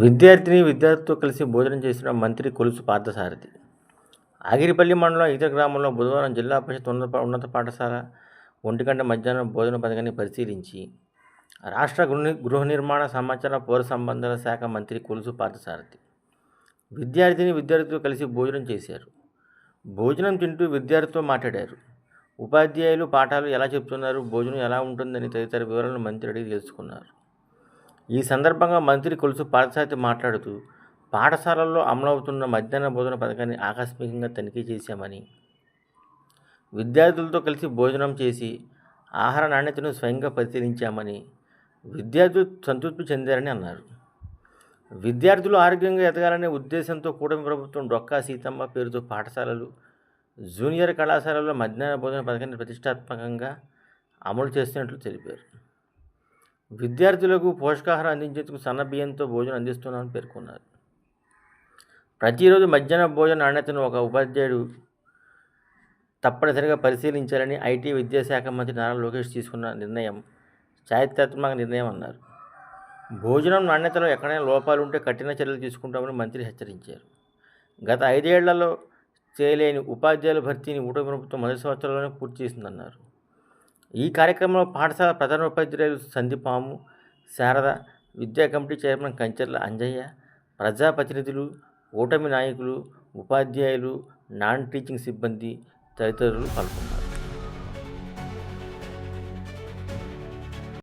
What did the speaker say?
విద్యార్థితో కలిసి భోజనం చేసిన మంత్రి కొలుసు పార్థసారథి. ఆగిరిపల్లి మండలం ఇతర గ్రామంలో బుధవారం జిల్లా పరిషత్ ఉన్నత పాఠశాల 1 గంట మధ్యాహ్నం భోజన పథకాన్ని పరిశీలించి రాష్ట్ర గృహ నిర్మాణ సమాచార పౌర సంబంధాల శాఖ మంత్రి కొలుసు పార్థసారథి విద్యార్థితో కలిసి భోజనం చేశారు. భోజనం తింటూ విద్యార్థితో మాట్లాడారు. ఉపాధ్యాయులు పాఠాలు ఎలా చెప్తున్నారు, భోజనం ఎలా ఉంటుందని తదితర వివరాలను మంత్రి అడిగి తెలుసుకున్నారు. ఈ సందర్భంగా మంత్రి కొలుసు పార్థసారథి మాట్లాడుతూ పాఠశాలల్లో అమలవుతున్న మధ్యాహ్న భోజన పథకాన్ని ఆకస్మికంగా తనిఖీ చేశామని, విద్యార్థులతో కలిసి భోజనం చేసి ఆహార నాణ్యతను స్వయంగా పరిశీలించామని, విద్యార్థులు సంతృప్తి చెందారని అన్నారు. విద్యార్థులు ఆరోగ్యంగా ఎదగాలనే ఉద్దేశంతో కూటమి ప్రభుత్వం డొక్కా సీతమ్మ పేరుతో పాఠశాలలు, జూనియర్ కళాశాలల్లో మధ్యాహ్న భోజన పథకాన్ని ప్రతిష్టాత్మకంగా అమలు చేస్తున్నట్లు తెలిపారు. విద్యార్థులకు పోషకాహారం అందించేందుకు సన్న బియ్యంతో భోజనం అందిస్తున్నామని పేర్కొన్నారు. ప్రతిరోజు మధ్యాహ్న భోజన నాణ్యతను ఒక ఉపాధ్యాయుడు తప్పనిసరిగా పరిశీలించాలని ఐటీ విద్యాశాఖ మంత్రి నారా లోకేష్ తీసుకున్న నిర్ణయం చారిత్రాత్మక నిర్ణయం అన్నారు. భోజనం నాణ్యతలో ఎక్కడైనా లోపాలు ఉంటే కఠిన చర్యలు తీసుకుంటామని మంత్రి హెచ్చరించారు. గత 5 ఏళ్లలో చేయలేని ఉపాధ్యాయుల భర్తీని కూటమి ప్రభుత్వం మొదటి సంవత్సరంలోనే పూర్తి చేసిందన్నారు. ఈ కార్యక్రమంలో పాఠశాల ప్రధానోపాధ్యాయులు సందీపాము, శారద, విద్యా కమిటీ చైర్మన్ కంచర్ల అంజయ్య, ప్రజాప్రతినిధులు, కూటమి నాయకులు, ఉపాధ్యాయులు, నాన్ టీచింగ్ సిబ్బంది తదితరులు పాల్గొన్నారు.